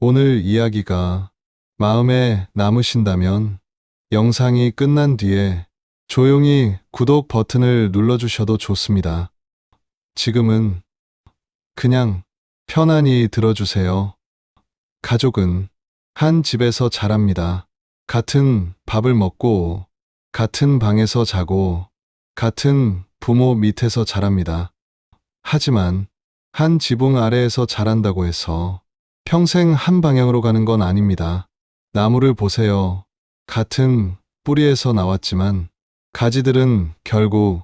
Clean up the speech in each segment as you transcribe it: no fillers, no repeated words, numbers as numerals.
오늘 이야기가 마음에 남으신다면 영상이 끝난 뒤에 조용히 구독 버튼을 눌러주셔도 좋습니다. 지금은 그냥 편안히 들어주세요. 가족은 한 집에서 자랍니다. 같은 밥을 먹고, 같은 방에서 자고, 같은 부모 밑에서 자랍니다. 하지만 한 지붕 아래에서 자란다고 해서 평생 한 방향으로 가는 건 아닙니다. 나무를 보세요. 같은 뿌리에서 나왔지만 가지들은 결국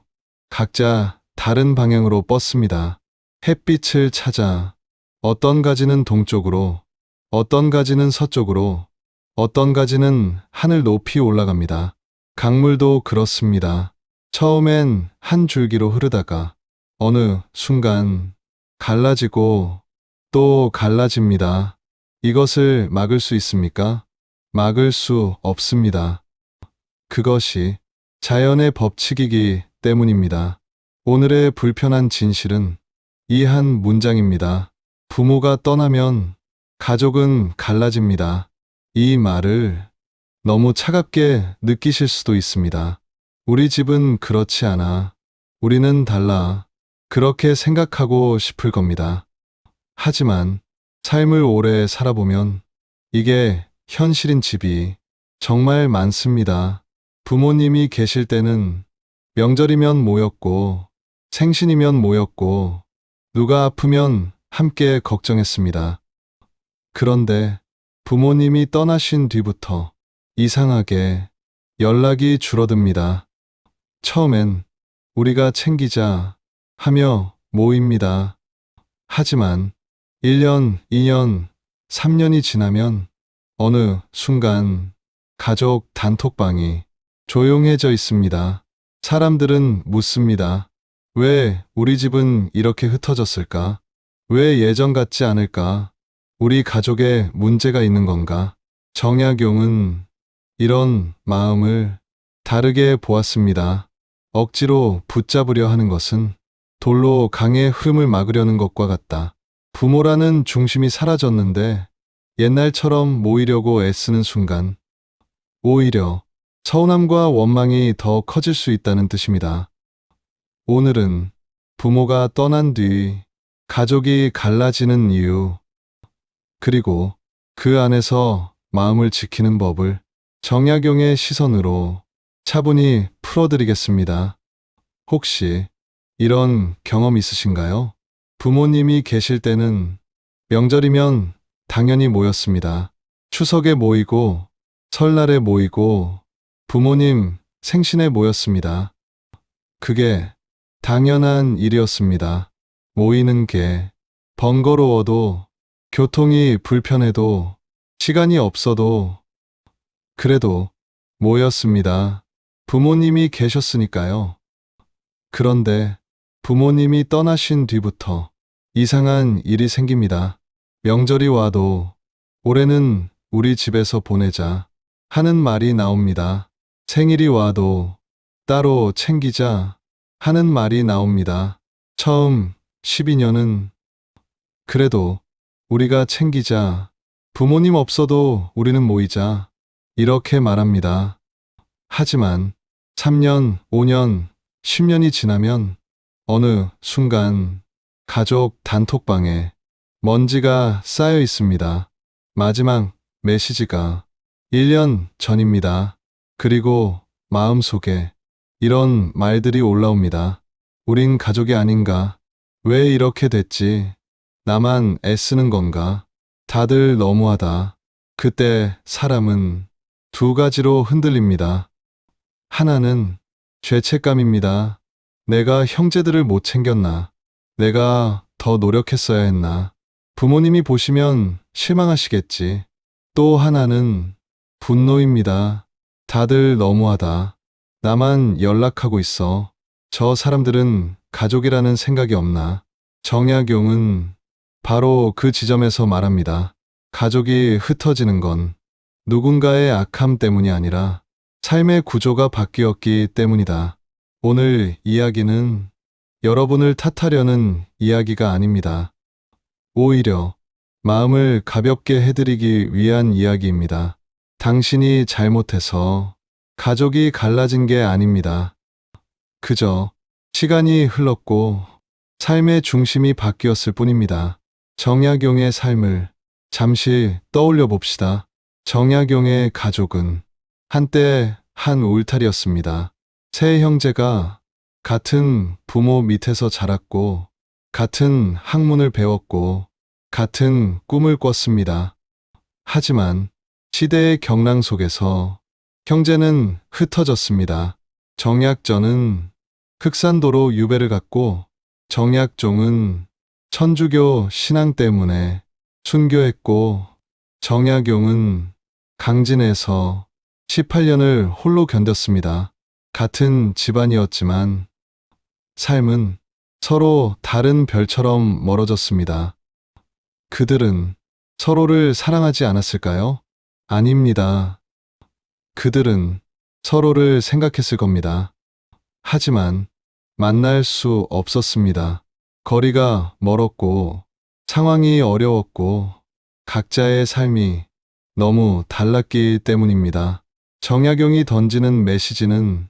각자 다른 방향으로 뻗습니다. 햇빛을 찾아 어떤 가지는 동쪽으로, 어떤 가지는 서쪽으로, 어떤 가지는 하늘 높이 올라갑니다. 강물도 그렇습니다. 처음엔 한 줄기로 흐르다가 어느 순간 갈라지고 또 갈라집니다. 이것을 막을 수 있습니까? 막을 수 없습니다. 그것이 자연의 법칙이기 때문입니다. 오늘의 불편한 진실은 이 한 문장입니다. 부모가 떠나면 가족은 갈라집니다. 이 말을 너무 차갑게 느끼실 수도 있습니다. 우리 집은 그렇지 않아. 우리는 달라. 그렇게 생각하고 싶을 겁니다. 하지만 삶을 오래 살아보면 이게 현실인 집이 정말 많습니다. 부모님이 계실 때는 명절이면 모였고, 생신이면 모였고, 누가 아프면 함께 걱정했습니다. 그런데 부모님이 떠나신 뒤부터 이상하게 연락이 줄어듭니다. 처음엔 우리가 챙기자 하며 모입니다. 하지만 1년, 2년, 3년이 지나면 어느 순간 가족 단톡방이 조용해져 있습니다. 사람들은 묻습니다. 왜 우리 집은 이렇게 흩어졌을까? 왜 예전 같지 않을까? 우리 가족에 문제가 있는 건가? 정약용은 이런 마음을 다르게 보았습니다. 억지로 붙잡으려 하는 것은 돌로 강의 흐름을 막으려는 것과 같다. 부모라는 중심이 사라졌는데 옛날처럼 모이려고 애쓰는 순간 오히려 서운함과 원망이 더 커질 수 있다는 뜻입니다. 오늘은 부모가 떠난 뒤 가족이 갈라지는 이유, 그리고 그 안에서 마음을 지키는 법을 정약용의 시선으로 차분히 풀어드리겠습니다. 혹시 이런 경험 있으신가요? 부모님이 계실 때는 명절이면 당연히 모였습니다. 추석에 모이고, 설날에 모이고, 부모님 생신에 모였습니다. 그게 당연한 일이었습니다. 모이는 게 번거로워도, 교통이 불편해도, 시간이 없어도, 그래도 모였습니다. 부모님이 계셨으니까요. 그런데 부모님이 떠나신 뒤부터 이상한 일이 생깁니다. 명절이 와도 올해는 우리 집에서 보내자 하는 말이 나옵니다. 생일이 와도 따로 챙기자 하는 말이 나옵니다. 처음 12년은 그래도 우리가 챙기자, 부모님 없어도 우리는 모이자 이렇게 말합니다. 하지만 3년, 5년, 10년이 지나면 어느 순간 가족 단톡방에 먼지가 쌓여 있습니다. 마지막 메시지가 1년 전입니다. 그리고 마음속에 이런 말들이 올라옵니다. 우린 가족이 아닌가? 왜 이렇게 됐지? 나만 애쓰는 건가? 다들 너무하다. 그때 사람은 두 가지로 흔들립니다. 하나는 죄책감입니다. 내가 형제들을 못 챙겼나? 내가 더 노력했어야 했나? 부모님이 보시면 실망하시겠지. 또 하나는 분노입니다. 다들 너무하다. 나만 연락하고 있어. 저 사람들은 가족이라는 생각이 없나? 정약용은 바로 그 지점에서 말합니다. 가족이 흩어지는 건 누군가의 악함 때문이 아니라 삶의 구조가 바뀌었기 때문이다. 오늘 이야기는 여러분을 탓하려는 이야기가 아닙니다. 오히려 마음을 가볍게 해드리기 위한 이야기입니다. 당신이 잘못해서 가족이 갈라진 게 아닙니다. 그저 시간이 흘렀고 삶의 중심이 바뀌었을 뿐입니다. 정약용의 삶을 잠시 떠올려 봅시다. 정약용의 가족은 한때 한 울타리였습니다. 세 형제가 같은 부모 밑에서 자랐고, 같은 학문을 배웠고, 같은 꿈을 꿨습니다. 하지만 시대의 경랑 속에서 형제는 흩어졌습니다. 정약전은 흑산도로 유배를 갔고, 정약종은 천주교 신앙 때문에 순교했고, 정약용은 강진에서 18년을 홀로 견뎠습니다. 같은 집안이었지만 삶은 서로 다른 별처럼 멀어졌습니다. 그들은 서로를 사랑하지 않았을까요? 아닙니다. 그들은 서로를 생각했을 겁니다. 하지만 만날 수 없었습니다. 거리가 멀었고 상황이 어려웠고 각자의 삶이 너무 달랐기 때문입니다. 정약용이 던지는 메시지는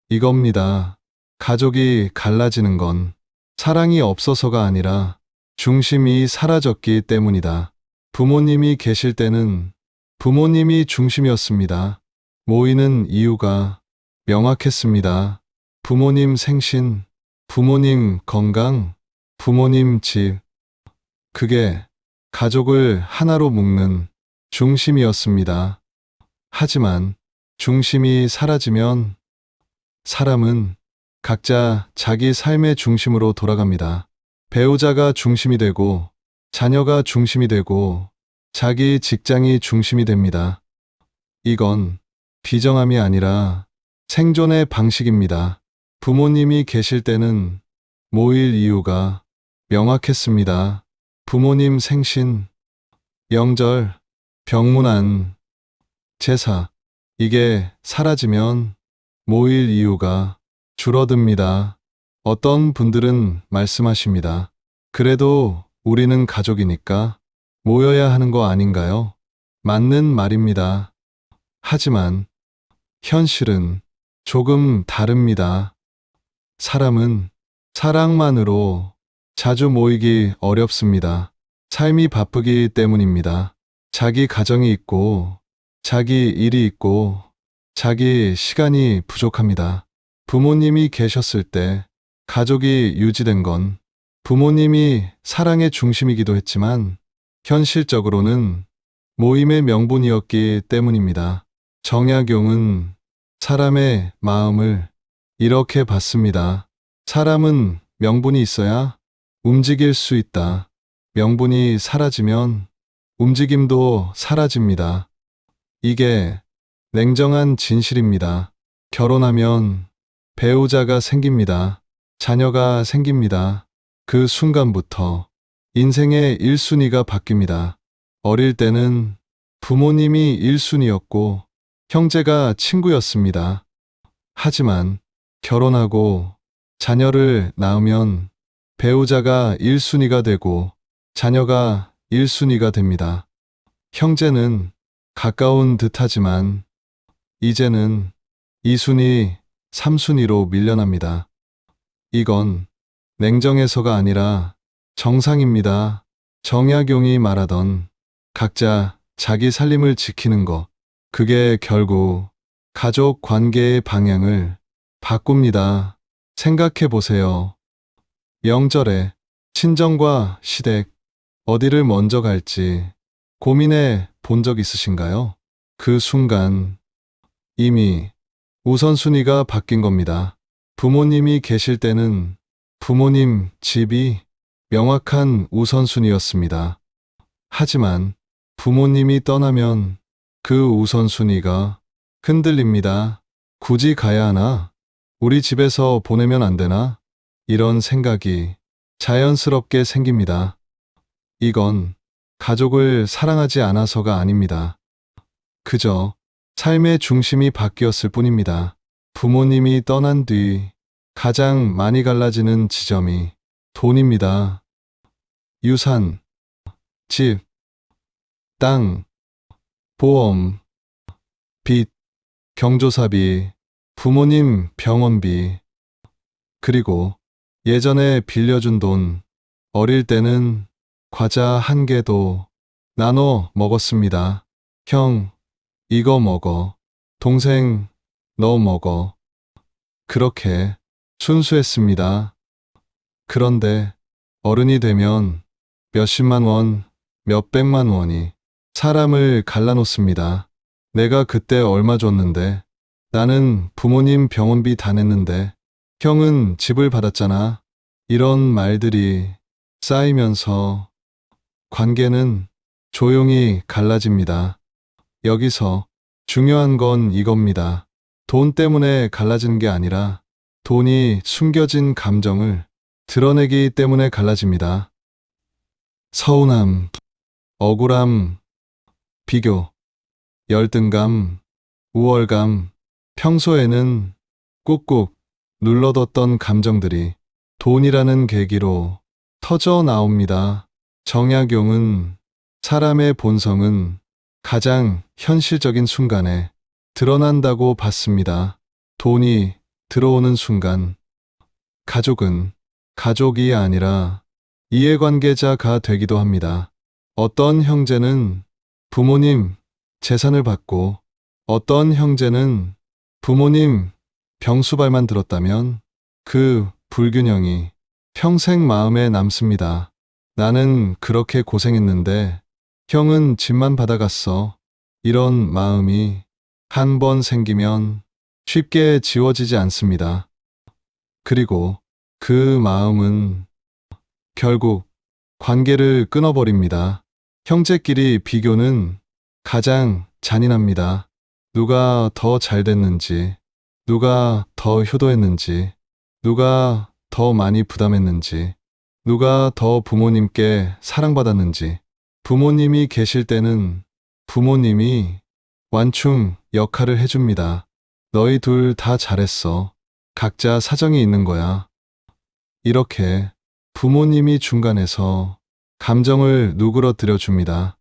이겁니다. 가족이 갈라지는 건 사랑이 없어서가 아니라 중심이 사라졌기 때문이다. 부모님이 계실 때는 부모님이 중심이었습니다. 모이는 이유가 명확했습니다. 부모님 생신, 부모님 건강, 부모님 집. 그게 가족을 하나로 묶는 중심이었습니다. 하지만 중심이 사라지면 사람은 각자 자기 삶의 중심으로 돌아갑니다. 배우자가 중심이 되고, 자녀가 중심이 되고, 자기 직장이 중심이 됩니다. 이건 비정함이 아니라 생존의 방식입니다. 부모님이 계실 때는 모일 이유가 명확했습니다. 부모님 생신, 영절, 병문안, 제사. 이게 사라지면 모일 이유가 줄어듭니다. 어떤 분들은 말씀하십니다. 그래도 우리는 가족이니까 모여야 하는 거 아닌가요? 맞는 말입니다. 하지만 현실은 조금 다릅니다. 사람은 사랑만으로 자주 모이기 어렵습니다. 삶이 바쁘기 때문입니다. 자기 가정이 있고, 자기 일이 있고, 자기 시간이 부족합니다. 부모님이 계셨을 때 가족이 유지된 건 부모님이 사랑의 중심이기도 했지만 현실적으로는 모임의 명분이었기 때문입니다. 정약용은 사람의 마음을 이렇게 봤습니다. 사람은 명분이 있어야 움직일 수 있다. 명분이 사라지면 움직임도 사라집니다. 이게 냉정한 진실입니다. 결혼하면 배우자가 생깁니다. 자녀가 생깁니다. 그 순간부터 인생의 1순위가 바뀝니다. 어릴 때는 부모님이 1순위였고 형제가 친구였습니다. 하지만 결혼하고 자녀를 낳으면 배우자가 1순위가 되고 자녀가 1순위가 됩니다. 형제는 가까운 듯하지만 이제는 2순위, 3순위로 밀려납니다. 이건 냉정해서가 아니라 정상입니다. 정약용이 말하던 각자 자기 살림을 지키는 것, 그게 결국 가족 관계의 방향을 바꿉니다. 생각해 보세요. 명절에 친정과 시댁, 어디를 먼저 갈지 고민해 본 적 있으신가요? 그 순간 이미 우선순위가 바뀐 겁니다. 부모님이 계실 때는 부모님 집이 명확한 우선순위였습니다. 하지만 부모님이 떠나면 그 우선순위가 흔들립니다. 굳이 가야 하나? 우리 집에서 보내면 안 되나? 이런 생각이 자연스럽게 생깁니다. 이건 가족을 사랑하지 않아서가 아닙니다. 그저 삶의 중심이 바뀌었을 뿐입니다. 부모님이 떠난 뒤 가장 많이 갈라지는 지점이 돈입니다. 유산, 집, 땅, 보험, 빚, 경조사비, 부모님 병원비, 그리고 예전에 빌려준 돈, 어릴 때는 과자 한 개도 나눠 먹었습니다. 형, 이거 먹어. 동생, 너 먹어. 그렇게 순수했습니다. 그런데 어른이 되면 몇십만 원, 몇백만 원이 사람을 갈라놓습니다. 내가 그때 얼마 줬는데, 나는 부모님 병원비 다 냈는데, 형은 집을 받았잖아. 이런 말들이 쌓이면서 관계는 조용히 갈라집니다. 여기서 중요한 건 이겁니다. 돈 때문에 갈라지는 게 아니라 돈이 숨겨진 감정을 드러내기 때문에 갈라집니다. 서운함, 억울함, 비교, 열등감, 우월감, 평소에는 꾹꾹 눌러뒀던 감정들이 돈이라는 계기로 터져 나옵니다. 정약용은 사람의 본성은 가장 현실적인 순간에 드러난다고 봤습니다. 돈이 들어오는 순간 가족은 가족이 아니라 이해관계자가 되기도 합니다. 어떤 형제는 부모님 재산을 받고 어떤 형제는 부모님 병수발만 들었다면 그 불균형이 평생 마음에 남습니다. 나는 그렇게 고생했는데 형은 집만 받아갔어. 이런 마음이 한 번 생기면 쉽게 지워지지 않습니다. 그리고 그 마음은 결국 관계를 끊어버립니다. 형제끼리 비교는 가장 잔인합니다. 누가 더 잘 됐는지, 누가 더 효도했는지, 누가 더 많이 부담했는지, 누가 더 부모님께 사랑받았는지. 부모님이 계실 때는 부모님이 완충 역할을 해줍니다. 너희 둘 다 잘했어. 각자 사정이 있는 거야. 이렇게 부모님이 중간에서 감정을 누그러뜨려 줍니다.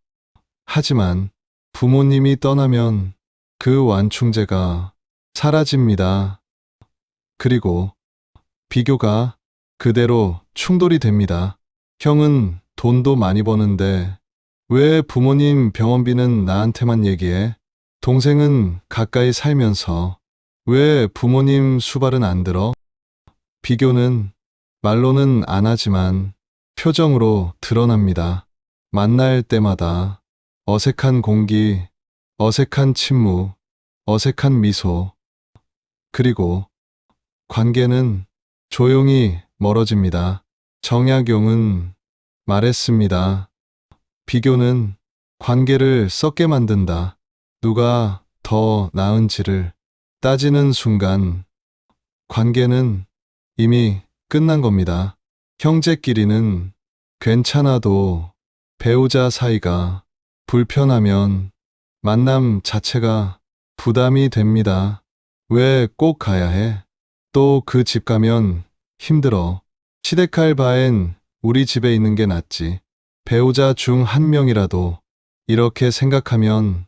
하지만 부모님이 떠나면 그 완충제가 사라집니다. 그리고 비교가 그대로 충돌이 됩니다. 형은 돈도 많이 버는데 왜 부모님 병원비는 나한테만 얘기해? 동생은 가까이 살면서 왜 부모님 수발은 안 들어? 비교는 말로는 안 하지만 표정으로 드러납니다. 만날 때마다 어색한 공기, 어색한 침묵, 어색한 미소, 그리고 관계는 조용히 멀어집니다. 정약용은 말했습니다. 비교는 관계를 썩게 만든다. 누가 더 나은지를 따지는 순간 관계는 이미 끝난 겁니다. 형제끼리는 괜찮아도 배우자 사이가 불편하면 만남 자체가 부담이 됩니다. 왜 꼭 가야 해? 또 그 집 가면 힘들어. 시댁할 바엔 우리 집에 있는 게 낫지. 배우자 중 한 명이라도 이렇게 생각하면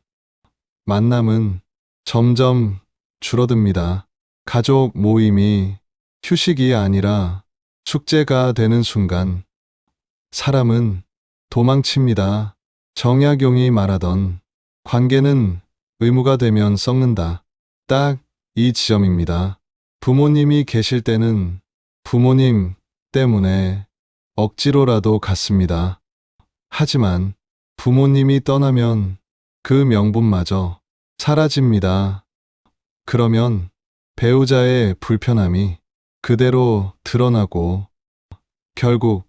만남은 점점 줄어듭니다. 가족 모임이 휴식이 아니라 숙제가 되는 순간 사람은 도망칩니다. 정약용이 말하던 관계는 의무가 되면 썩는다. 딱 이 지점입니다. 부모님이 계실 때는 부모님 때문에 억지로라도 갔습니다. 하지만 부모님이 떠나면 그 명분마저 사라집니다. 그러면 배우자의 불편함이 그대로 드러나고 결국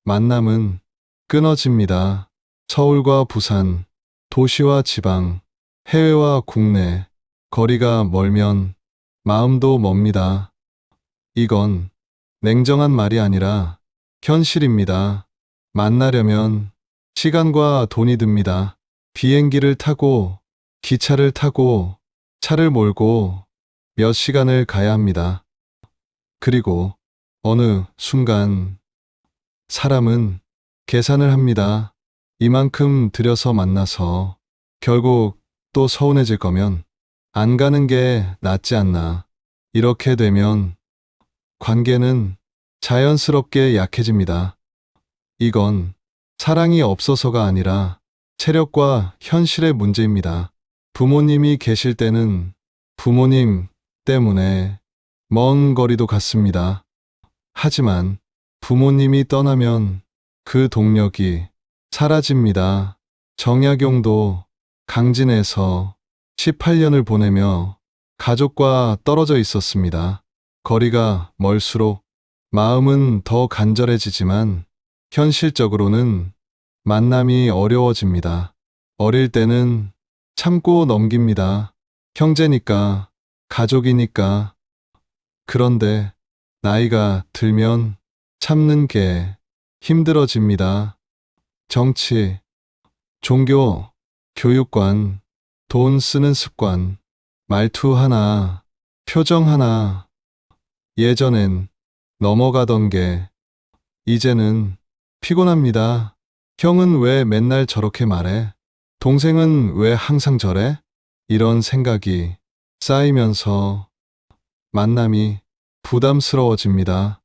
만남은 끊어집니다. 서울과 부산, 도시와 지방, 해외와 국내, 거리가 멀면 마음도 멉니다. 이건 냉정한 말이 아니라 현실입니다. 만나려면 시간과 돈이 듭니다. 비행기를 타고, 기차를 타고, 차를 몰고 몇 시간을 가야 합니다. 그리고 어느 순간 사람은 계산을 합니다. 이만큼 들여서 만나서 결국 또 서운해질 거면 안 가는 게 낫지 않나. 이렇게 되면 관계는 자연스럽게 약해집니다. 이건 사랑이 없어서가 아니라 체력과 현실의 문제입니다. 부모님이 계실 때는 부모님 때문에 먼 거리도 갔습니다. 하지만 부모님이 떠나면 그 동력이 사라집니다. 정약용도 강진에서 18년을 보내며 가족과 떨어져 있었습니다. 거리가 멀수록 마음은 더 간절해지지만 현실적으로는 만남이 어려워집니다. 어릴 때는 참고 넘깁니다. 형제니까, 가족이니까. 그런데 나이가 들면 참는 게 힘들어집니다. 정치, 종교, 교육관, 돈 쓰는 습관, 말투 하나, 표정 하나. 예전엔 넘어가던 게 이제는 피곤합니다. 형은 왜 맨날 저렇게 말해? 동생은 왜 항상 저래? 이런 생각이 쌓이면서 만남이 부담스러워집니다.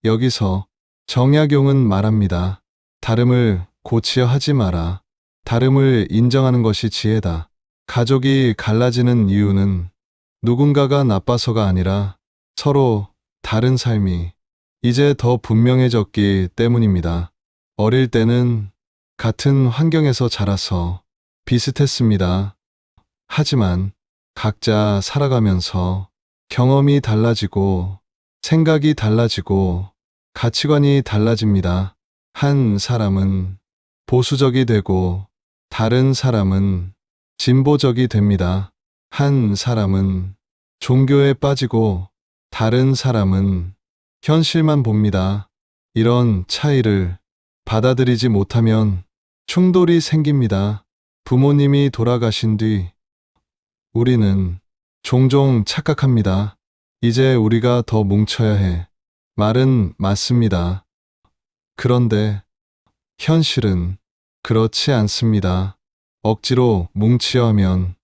여기서 정약용은 말합니다. 다름을 고치려 하지 마라. 다름을 인정하는 것이 지혜다. 가족이 갈라지는 이유는 누군가가 나빠서가 아니라 서로 다른 삶이 이제 더 분명해졌기 때문입니다. 어릴 때는 같은 환경에서 자라서 비슷했습니다. 하지만 각자 살아가면서 경험이 달라지고 생각이 달라지고 가치관이 달라집니다. 한 사람은 보수적이 되고 다른 사람은 진보적이 됩니다. 한 사람은 종교에 빠지고 다른 사람은 현실만 봅니다. 이런 차이를 받아들이지 못하면 충돌이 생깁니다. 부모님이 돌아가신 뒤 우리는 종종 착각합니다. 이제 우리가 더 뭉쳐야 해. 말은 맞습니다. 그런데 현실은 그렇지 않습니다. 억지로 뭉치려 하면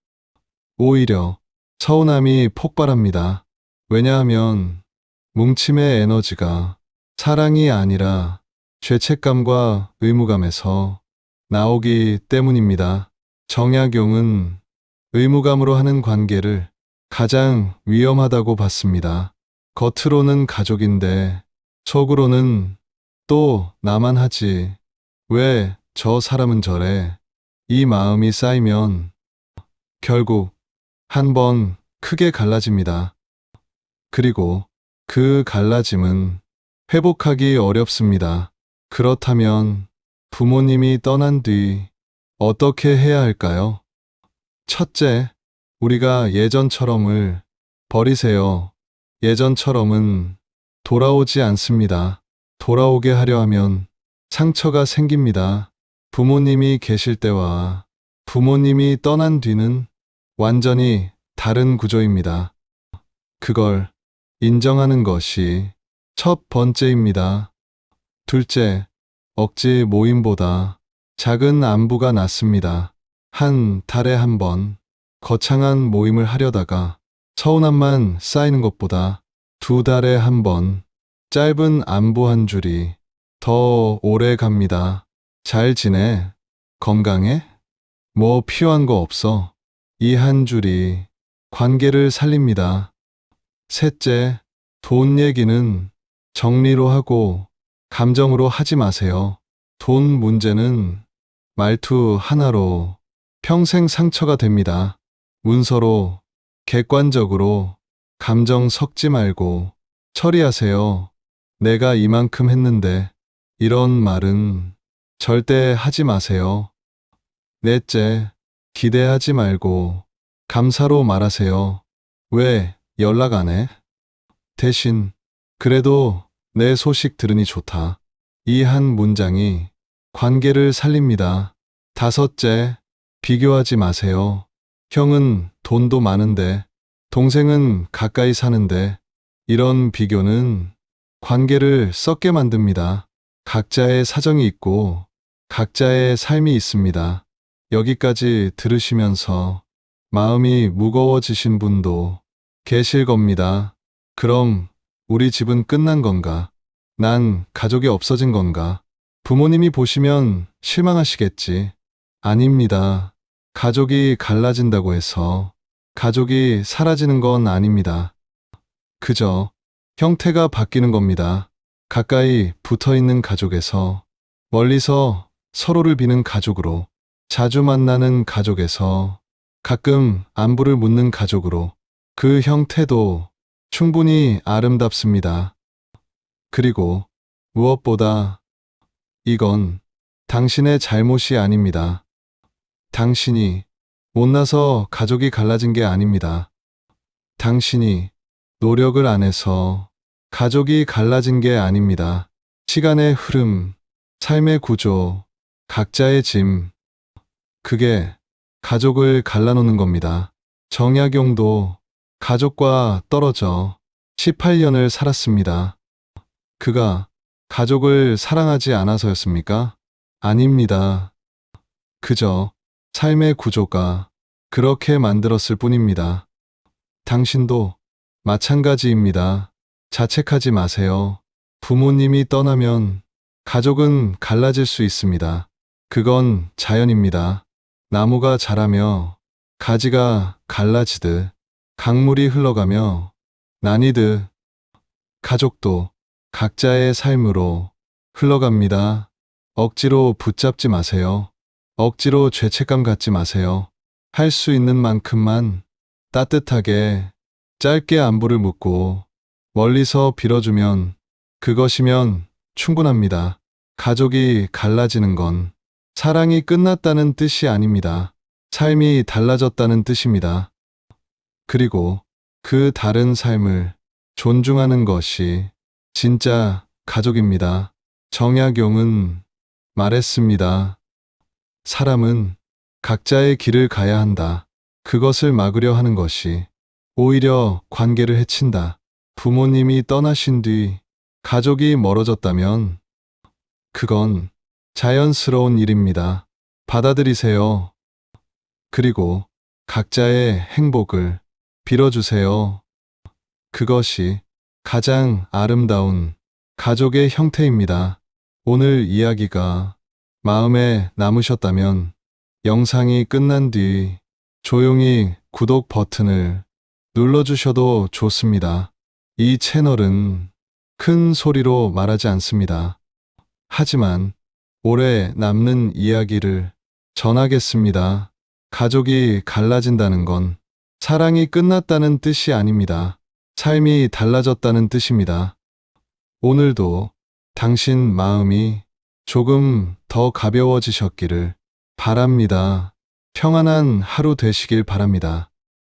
오히려 서운함이 폭발합니다. 왜냐하면 뭉침의 에너지가 사랑이 아니라 죄책감과 의무감에서 나오기 때문입니다. 정약용은 의무감으로 하는 관계를 가장 위험하다고 봤습니다. 겉으로는 가족인데 속으로는 또 나만 하지. 왜 저 사람은 저래? 이 마음이 쌓이면 결국 한 번 크게 갈라집니다. 그리고 그 갈라짐은 회복하기 어렵습니다. 그렇다면 부모님이 떠난 뒤 어떻게 해야 할까요? 첫째, 우리가 예전처럼을 버리세요. 예전처럼은 돌아오지 않습니다. 돌아오게 하려 하면 상처가 생깁니다. 부모님이 계실 때와 부모님이 떠난 뒤는 완전히 다른 구조입니다. 그걸 인정하는 것이 첫 번째입니다. 둘째, 억지 모임보다 작은 안부가 낫습니다. 한 달에 한 번 거창한 모임을 하려다가 서운함만 쌓이는 것보다 2달에 한 번 짧은 안부 한 줄이 더 오래 갑니다. 잘 지내? 건강해? 뭐 필요한 거 없어? 이 한 줄이 관계를 살립니다. 셋째, 돈 얘기는 정리로 하고 감정으로 하지 마세요. 돈 문제는 말투 하나로 평생 상처가 됩니다. 문서로, 객관적으로 감정 섞지 말고 처리하세요. 내가 이만큼 했는데 이런 말은 절대 하지 마세요. 넷째, 기대하지 말고 감사로 말하세요. 왜 연락 안 해? 대신 그래도 내 소식 들으니 좋다. 이 한 문장이 관계를 살립니다. 다섯째, 비교하지 마세요. 형은 돈도 많은데 동생은 가까이 사는데 이런 비교는 관계를 썩게 만듭니다. 각자의 사정이 있고 각자의 삶이 있습니다. 여기까지 들으시면서 마음이 무거워지신 분도 계실 겁니다. 그럼 우리 집은 끝난 건가? 난 가족이 없어진 건가? 부모님이 보시면 실망하시겠지. 아닙니다. 가족이 갈라진다고 해서 가족이 사라지는 건 아닙니다. 그저 형태가 바뀌는 겁니다. 가까이 붙어 있는 가족에서 멀리서 서로를 비는 가족으로, 자주 만나는 가족에서 가끔 안부를 묻는 가족으로, 그 형태도 충분히 아름답습니다. 그리고 무엇보다 이건 당신의 잘못이 아닙니다. 당신이 못나서 가족이 갈라진 게 아닙니다. 당신이 노력을 안 해서 가족이 갈라진 게 아닙니다. 시간의 흐름, 삶의 구조, 각자의 짐, 그게 가족을 갈라놓는 겁니다. 정약용도 가족과 떨어져 18년을 살았습니다. 그가 가족을 사랑하지 않아서였습니까? 아닙니다. 그저 삶의 구조가 그렇게 만들었을 뿐입니다. 당신도 마찬가지입니다. 자책하지 마세요. 부모님이 떠나면 가족은 갈라질 수 있습니다. 그건 자연입니다. 나무가 자라며 가지가 갈라지듯, 강물이 흘러가며 나뉘듯, 가족도 각자의 삶으로 흘러갑니다. 억지로 붙잡지 마세요. 억지로 죄책감 갖지 마세요. 할 수 있는 만큼만 따뜻하게, 짧게 안부를 묻고 멀리서 빌어주면, 그것이면 충분합니다. 가족이 갈라지는 건 사랑이 끝났다는 뜻이 아닙니다. 삶이 달라졌다는 뜻입니다. 그리고 그 다른 삶을 존중하는 것이 진짜 가족입니다. 정약용은 말했습니다. 사람은 각자의 길을 가야 한다. 그것을 막으려 하는 것이 오히려 관계를 해친다. 부모님이 떠나신 뒤 가족이 멀어졌다면 그건 자연스러운 일입니다. 받아들이세요. 그리고 각자의 행복을 빌어주세요. 그것이 가장 아름다운 가족의 형태입니다. 오늘 이야기가 마음에 남으셨다면 영상이 끝난 뒤 조용히 구독 버튼을 눌러주셔도 좋습니다. 이 채널은 큰 소리로 말하지 않습니다. 하지만 오래 남는 이야기를 전하겠습니다. 가족이 갈라진다는 건 사랑이 끝났다는 뜻이 아닙니다. 삶이 달라졌다는 뜻입니다. 오늘도 당신 마음이 조금 더 가벼워지셨기를 바랍니다. 평안한 하루 되시길 바랍니다.